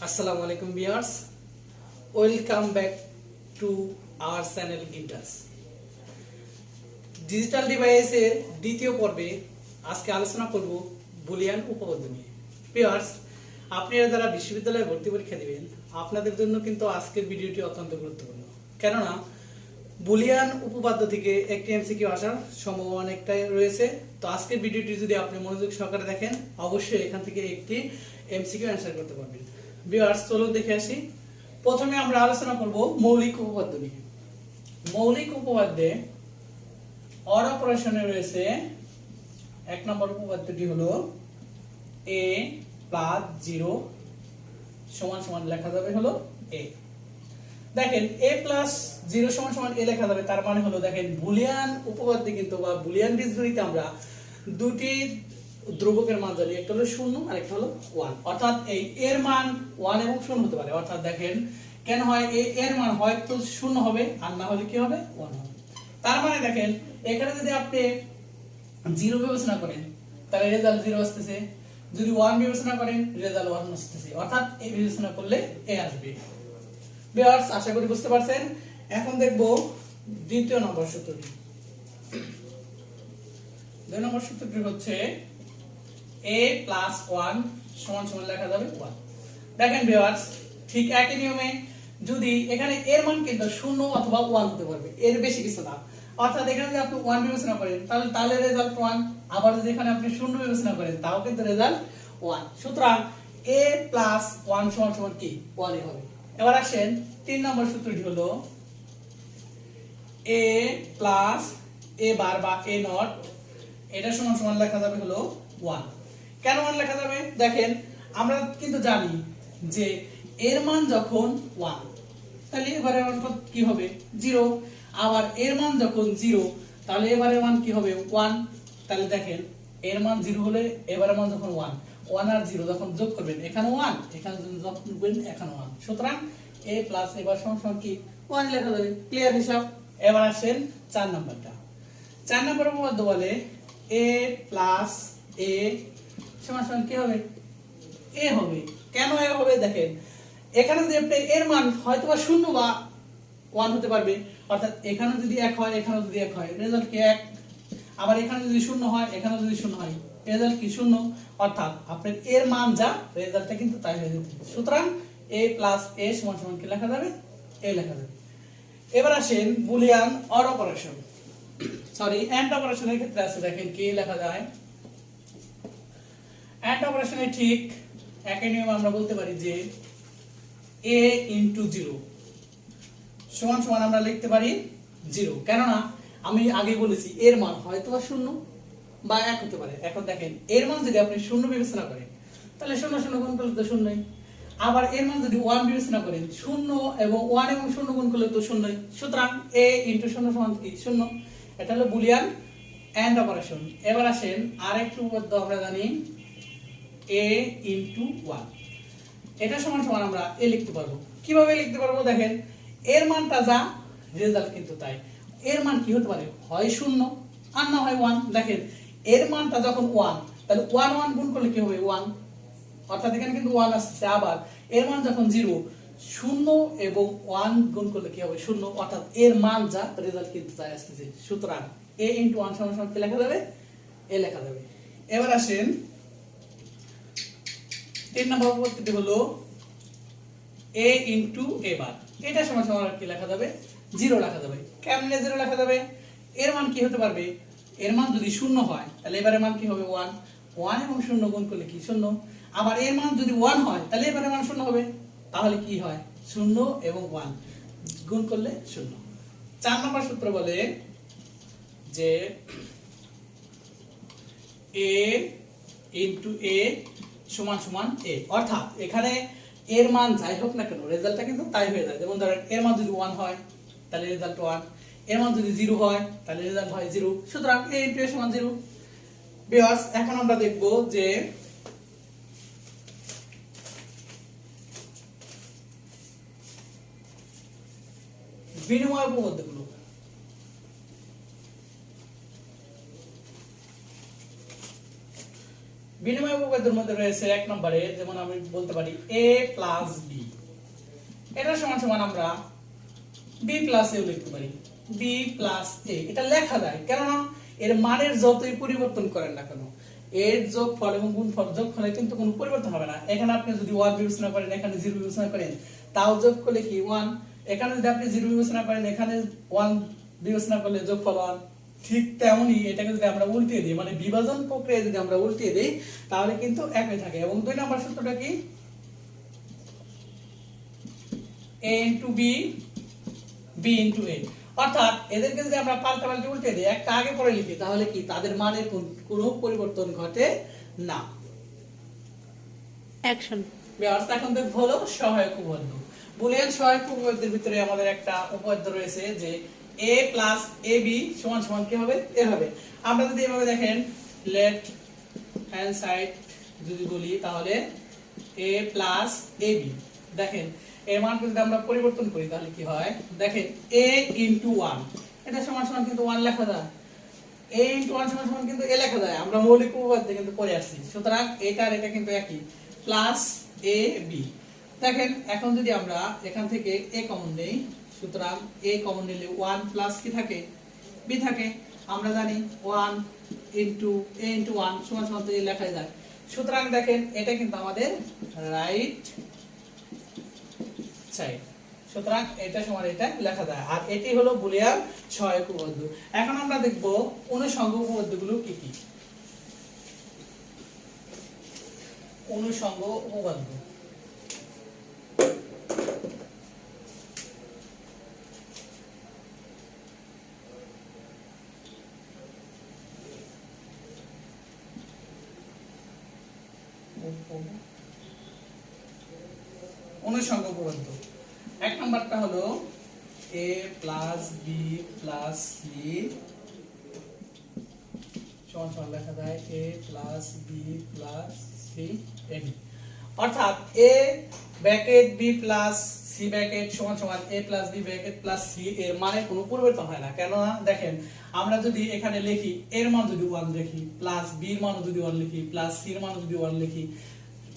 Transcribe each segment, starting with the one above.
আসসালামু আলাইকুম viewers, welcome back to our channel গিটার্স। Digital ডিভাইসের দ্বিতীয় পর্বে আজকে আলোচনা করব বুলিয়ান উপপাদ্য নিয়ে। ভিউয়ার্স, আপনারা যারা বিশ্ববিদ্যালয়ে ভর্তি পরীক্ষা দিবেন আপনাদের জন্য কিন্তু আজকের ভিডিওটি অত্যন্ত গুরুত্বপূর্ণ, কেননা বুলিয়ান উপপাদ্য থেকে একটি এমসিকিউ আসার সম্ভাবনা অনেকটাই রয়েছে। তো আজকের ভিডিওটি যদি আপনি মনোযোগ সহকারে দেখেন অবশ্যই এখান থেকে একটি এমসিকিউ অ্যান্সার করতে পারবেন। ভিউয়ার্স, চলুন দেখে আসি। প্রথমে আমরা আলোচনা করব মৌলিক উপপাদ্য নিয়ে। মৌলিক উপপাদ্যে অর অপারেশনে রয়েছে এক নম্বর উপপাদ্যটি হলো a প্লাস 0 সমান সমান লেখা যাবে হলো a। দেখেন a প্লাস 0 সমান সমান a লেখা যাবে, তার মানে হলো দেখেন বুলিয়ান উপপাদ্যে কিন্তু বা বুলিয়ান বীজগণিতে আমরা দুটি ধ্রুবকের মান জানি, একটা হলো 0 আর একটা হলো 1। অর্থাৎ এই এর মান 1 এবং 0 হতে পারে। অর্থাৎ দেখেন কেন হয় এর মান হয়তো 0 হবে আর না হলে কি হবে 1 হবে। তার মানে দেখেন এখানে যদি আপনি 0 বিবেচনা করেন তাহলে রেজাল্ট 0 আসতেছে, যদি 1 বিবেচনা করেন রেজাল্ট 1 আসতেছে। অর্থাৎ এই বিবেচনা করলে a আসবে। ভিউয়ার্স, আশা করি বুঝতে পারছেন। এখন দেখব দ্বিতীয় নম্বর সূত্রটি। দুই নম্বর সূত্রটি হচ্ছে a প্লাস 1 সমান সমান লেখা যাবে 1। দেখেন ভিউয়ার্স, ঠিক একই নিয়মে যদি এখানে এর মান কিন্তু 0 অথবা 1 হতে পারবে, এর বেশি কিছু না। অর্থাৎ এখানে যদি আপনি 1 বিবেচনা করেন তাহলে রেজাল্ট 1, আবার যদি এখানে আপনি 0 বিবেচনা করেন তাও কিন্তু রেজাল্ট 1। সুতরাং a প্লাস 1 সমান সমান কি 1 হবে। এবার আসেন 3 নম্বর সূত্রটি হলো a প্লাস a বার বা a নট এটা সমান সমান লেখা যাবে হলো 1। কেন 1 লেখা যাবে? দেখেন আমরা কিন্তু জানি যে এর মান যখন 1 তাহলে এবারের মান কি হবে 0, আবার এর মান যখন 0 তাহলে এবারের মান কি হবে 1। তাহলে দেখেন এর মান 0 হলে এবারের মান যখন 1 আর 0 যখন যোগ করবেন এখানে 1, এখানে যোগ করবেন এখানে 1। সুতরাং a প্লাস এবার সমান সমান কি 1 লেখা যাবে। ক্লিয়ার হিসাব। এবার আসেন 4 নাম্বারটা। 4 নম্বর উপপাদ্য বলে a প্লাস a সমান সমান কি হবে a হবে। কেন a হবে? দেখেন এখানে যদি আপনি এর মান হয়তোবা 0 বা 1 হতে পারবে। অর্থাৎ এখানে যদি 1 হয় এখানে যদি 1 হয় রেজাল্ট কি 1, আবার এখানে যদি 0 হয় এখানে যদি 0 হয় রেজাল্ট কি 0। অর্থাৎ আপনার এর মান যা রেজাল্টটা কিন্তু তাই হয়ে যাবে। সুতরাং a প্লাস a সমান সমান কি লেখা যাবে a লেখা যাবে। এবার আসেন Boolean or operation, sorry and অপারেশনের ক্ষেত্রে আছে। দেখেন কি লেখা যায় এন্ড অপারেশনে ঠিক একই নিয়ম আমরা বলতে পারি যে a ইনটু 0 সমান সমান আমরা লিখতে পারি 0। কেননা আমি আগে বলেছি এর মান হয়তো বা 0 বা 1 হতে পারে। এখন দেখেন এর মান যদি আপনি 0 বিবেচনা করেন তাহলে 0 0 গুণ করলে তো 0ই, আবার এর মান যদি 1 বিবেচনা করেন 0 এবং 1 এবং 0 গুণ করলে তো 0ই। সুতরাং a ইনটু 0 সমান কি 0। এটা হলো বুলিয়ান এন্ড অপারেশন। এবার আসেন আরেকটু উপপাদ্য আমরা জানি a ইনটু 1 এটা সমান সমান আমরা a লিখতে পারবো। কিভাবে লিখতে পারবো? দেখেন এর মানটা যা রেজাল্ট কিন্তু তাই। এর মান কি হতে পারে হয় 0 আর না হয় 1। দেখেন এর মানটা যখন 1 তাহলে 1 1 গুণ করলে কি হবে 1, অর্থাৎ এখানে কিন্তু 1 আসছে। আবার এর মান যখন 0 0 এবং 1 গুণ করলে কি হবে 0, অর্থাৎ এর মান যা রেজাল্ট কিন্তু তাই আসছে। সুতরাং a * 1 সমান সমান কি লেখা যাবে a লেখা যাবে। এবার আসেন 3 নম্বর উপপাদ্যটি হলো a ইনটু a বার এটা সমান সমান কি লেখা যাবে 0 লেখা যাবে। কেমনে 0 লেখা যাবে? এর মান কি হতে পারবে? এর মান যদি 0 হয় তাহলে এবারে মান কি হবে 1, 1 এবং 0 গুণ করলে কি 0। আবার এর মান যদি 1 হয় তাহলে এবারে মান 0 হবে। তাহলে কি হয় 0 এবং 1 গুণ করলে 0। 4 নম্বর সূত্র বলে যে a ইনটু a সমান সমান a। অর্থাৎ এখানে এর মান যাই হোক না কেন রেজাল্টটা কিন্তু তাই হয়ে যায়। যেমন ধরেন এর মান যদি 1 হয় তাহলে রেজাল্ট 1, এর মান যদি 0 হয় তাহলে রেজাল্ট হয় 0। সুতরাং a ইনটু a সমান 0। ভিউয়ার্স, এখন আমরা দেখব যে বিনিময় উপপাদ্যগুলো। বিনিময় উপপাদ্যের মধ্যে রয়েছে এক নম্বরে, যেমন আমি বলতে পারি a প্লাস বি, এটা সমান সমান আমরা b প্লাস এ লিখতে পারি, b প্লাস এ। এটা লেখা যায় কেননা এর মানের যতই পরিবর্তন করেন না কেন, এর যোগফল এবং গুণফল যোগফলে কিন্তু কোনো পরিবর্তন হবে না। এখানে আপনি যদি 1 বিবেচনা করেন, এখানে 0 বিবেচনা করেন, তাও যোগ করলে কি 1। এখানে যদি আপনি 0 বিবেচনা করেন, এখানে 1 বিবেচনা করলে যোগফল 1। ঠিক তেমনি এটাকে যদি আমরা উল্টিয়ে দিই, মানে বিভাজন প্রক্রিয়া যদি আমরা উল্টিয়ে দিই, তাহলে কিন্তু একই থাকে। এবং 2 নম্বর সূত্রটা কি, a into b, b into a, অর্থাৎ এদেরকে যদি আমরা পাল্টাপাল্টি উল্টে দিই, একটা আগে পরে লিখি, তাহলে কি তাদের মানের কোনো পরিবর্তন ঘটে না। অ্যাকশন। এখন দেখব হলো সহায়ক উপপাদ্য। বুলিয়ান সহায়ক উপপাদ্যের ভিতরে আমাদের একটা উপপাদ্য রয়েছে যে a প্লাস ab সমান সমান কি হবে, a হবে। আমরা যদি এভাবে দেখেন, লেফট হ্যান্ড সাইড যদি বলি, তাহলে a প্লাস ab, দেখেন এর মান যদি আমরা পরিবর্তন করি তাহলে কি হয়, দেখেন a into 1, এটা সমান সমান কিন্তু 1 লেখা যায়, a into 1 সমান সমান কিন্তু a লেখা যায়, আমরা মৌলিক উপপাদ্য কিন্তু পড়ে আসছি। সুতরাং এটা আর এটা কিন্তু একই, প্লাস ab। দেখেন এখন যদি আমরা এখান থেকে a কমন দেই, সুতরাং a কমন নিলে 1 প্লাস কি থাকে, b থাকে। আমরা জানি 1 into a into 1 সমান সমান তো a লেখা যায়। সুতরাং দেখেন এটা কিন্তু আমাদের রাইট সাইড, সুতরাং এটা সমান এটা লেখা যায়। আর এটি হলো বুলিয়ান সহায়ক উপপাদ্য। এখন আমরা দেখব অনুষঙ্গ উপপাদ্যগুলো কি কি। অনুষঙ্গ উপপাদ্য, অনুষঙ্গ উপপাদ্য। এক নাম্বারটা হলো a plus b plus c সমান সমান লেখা যায় a plus b plus c ab, অর্থাৎ a bracket b plus c bracket সমান সমান a plus b bracket plus c এর মানে কোনো পরিবর্তন হয় না। কেননা দেখেন আমরা যদি এখানে লিখি এর মান যদি 1 লিখি, প্লাস b এর মান যদি 1 লিখি, প্লাস c এর মান যদি 1 লিখি,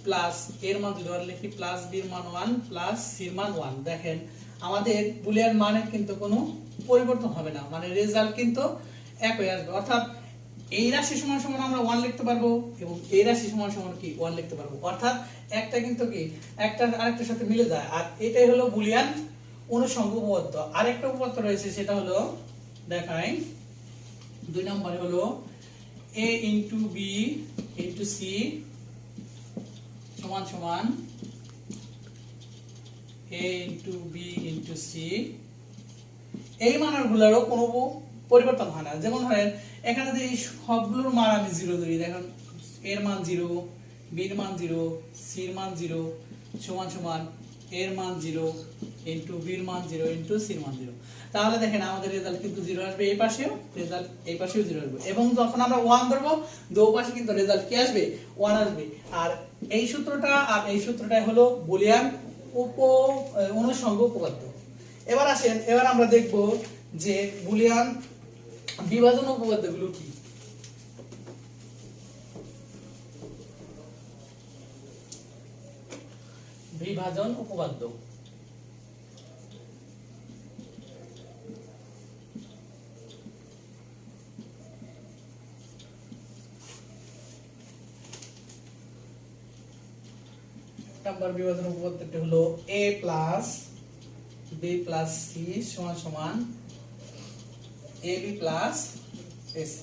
প্লাস এর মান যদি 1 লিখি, প্লাস b এর মান 1 প্লাস c এর মান 1, দেখেন আমাদের বুলিয়ান মানের কিন্তু কোনো পরিবর্তন হবে না, মানে রেজাল্ট কিন্তু একই আসবে। অর্থাৎ এই রাশি সমান সমান আমরা 1 লিখতে পারবো এবং এই রাশি সমান সমান কি 1 লিখতে পারবো, অর্থাৎ একটা কিন্তু কি একটা আরেকটার সাথে মিলে যায়। আর এটাই হলো বুলিয়ান অনুষঙ্গ উপপাদ্য। আরেকটা উপপাদ্য রয়েছে, সেটা হলো দেখাই 2 নম্বরে হলো a into b into c সমান সমান a into b into c। এই মানগুলোরও কোনো পরিবর্তন হয় না। যেমন ধরেন এখানে যদি এই সবগুলোর মান আমি 0 ধরি, দেখেন এর মান 0, b এর মান 0, c এর মান 0 সমান সমান এর মান 0 ইনটু b এর মান 0 ইনটু c এর মান 0, তাহলে দেখেন আমাদের রেজাল্ট কিন্তু 0 আসবে, এই পাশেও রেজাল্ট এই পাশেও 0 আসবে। এবং যখন আমরা 1 ধরব, দুই পাশে কিন্তু রেজাল্ট কি আসবে, 1 আসবে। আর এই সূত্রটা আর এই সূত্রটাই হলো বুলিয়ান অনুষঙ্গ উপপাদ্য। এবার আসেন, এবার আমরা দেখব যে বুলিয়ান বিভাজন উপপাদ্যগুলো কি। বিভাজন উপপাদ্য, নাম্বার বিভাজন উপপাদ্যটি হলো a plus b plus c সমান সমান ab প্লাস ac।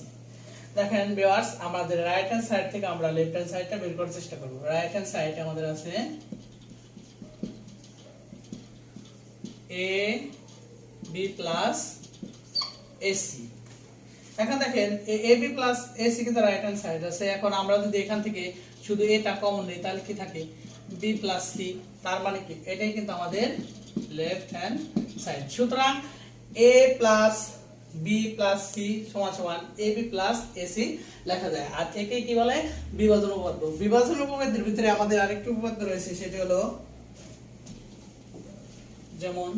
দেখেন ভিউয়ার্স, আমাদের রাইট হ্যান্ড সাইড থেকে আমরা লেফট হ্যান্ড সাইডটা বের করার চেষ্টা করব। রাইট হ্যান্ড সাইডে আমাদের আছে a b প্লাস ac। এখন দেখেন ab প্লাস ac কিন্তু রাইট হ্যান্ড সাইড আছে। এখন আমরা যদি এখান থেকে শুধু এটা কমন নেই, তাহলে কি থাকে b প্লাস c, তার মানে কি এটাই কিন্তু আমাদের লেফট হ্যান্ড সাইড। সুতরাং a plus b plus c সমান সমান ab প্লাস ac লেখা যায়। আর একে কি বলে, বিভাজন উপপাদ্য। বিভাজন উপপাদ্যের ভিতরে আমাদের আরেকটি উপপাদ্য রয়েছে, সেটি হলো যেমন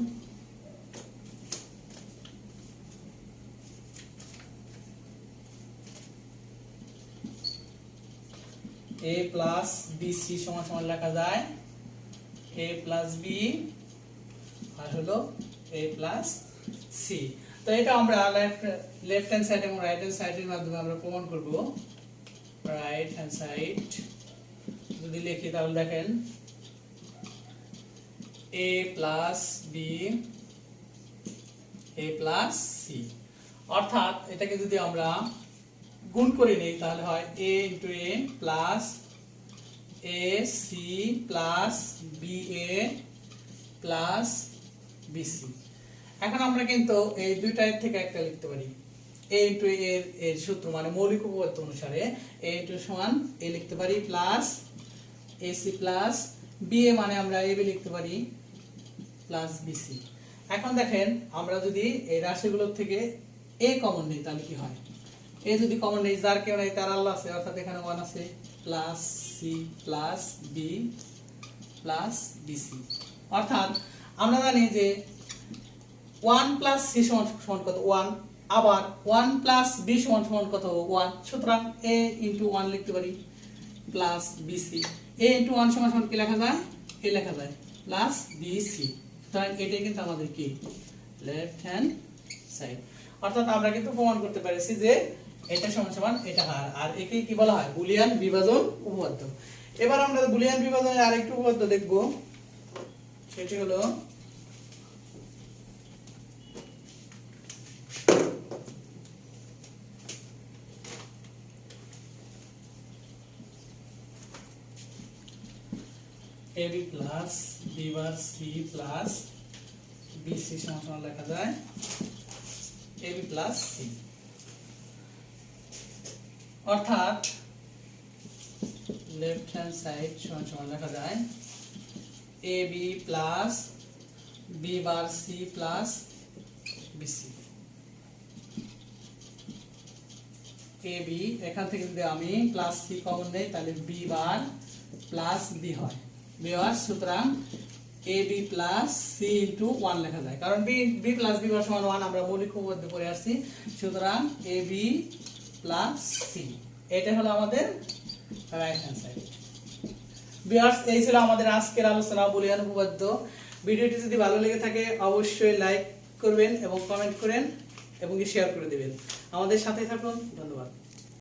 a a প্লাস bc সমান সমান লেখা যায় a প্লাস b আর হলো a প্লাস c। তো এটা আমরা লেফট হ্যান্ড সাইড এবং রাইট হ্যান্ড সাইডের মাধ্যমে আমরা প্রমাণ করব। রাইট হ্যান্ড সাইড যদি লিখি তাহলে দেখেন a plus b a plus c, অর্থাৎ এটাকে যদি আমরা গুণ করে নেই তাহলে হয় a into a plus ac plus ba plus bc। এখন আমরা কিন্তু এই দুইটার থেকে একটা লিখতে পারি। a into a এর সূত্র মানে মৌলিক উপপাদ্য অনুসারে a into সমান a লিখতে পারি প্লাস ac প্লাস ba মানে আমরা ab লিখতে পারি প্লাস bc। এখন দেখেন আমরা যদি এই রাশিগুলোর থেকে a কমন নিই তাহলে কি হয়? a যদি কমন নেই, যার কেউ নাই তার আল্লাহ আছে, অর্থাৎ এখানে 1 আছে plus c plus b plus bc। অর্থাৎ আমরা জানি যে 1 প্লাস c সমান কত 1, আবার 1 প্লাস b সমান কত 1, সুতরাং a into 1 লিখতে পারি প্লাস bc। a into 1 সমান কি লেখা যায়? a লেখা যায় প্লাস bc। সুতরাং এটাই কিন্তু আমাদের কি লেফট হ্যান্ড সাইড। অর্থাৎ আমরা কিন্তু প্রমাণ করতে পেরেছি যে এটা সমান সমান এটা হার, আর একে কি বলা হয়? বুলিয়ান বিভাজন উপপাদ্য। এবার আমরা বুলিয়ান বিভাজনের আরেকটা উপপাদ্য দেখব, সেটি হলো ab প্লাস b বার c প্লাস bc সমান সমান লেখা যায় ab প্লাস c। অর্থাৎ লেফট হ্যান্ড সাইড সমান সমান লেখা যায় ab প্লাস b বার c প্লাস bc। ab এখান থেকে যদি আমি প্লাস c কমন নেই তাহলে b বার প্লাস b হয় বিভার, সুতরাং ab প্লাস c into 1 লেখা যায়, কারণ b প্লাস b বার সমান 1 আমরা মৌলিক উপপাদ্য পড়ে আসছি। সুতরাং ab প্লাস c, এটা হলো আমাদের রাইট হ্যান্ড সাইড। ভিউয়ার্স, এই ছিল আমাদের আজকের আলোচনা বুলিয়ান উপপাদ্য। ভিডিওটি যদি ভালো লেগে থাকে অবশ্যই লাইক করবেন এবং কমেন্ট করেন এবং শেয়ার করে দিবেন। আমাদের সাথে থাকুন, ধন্যবাদ।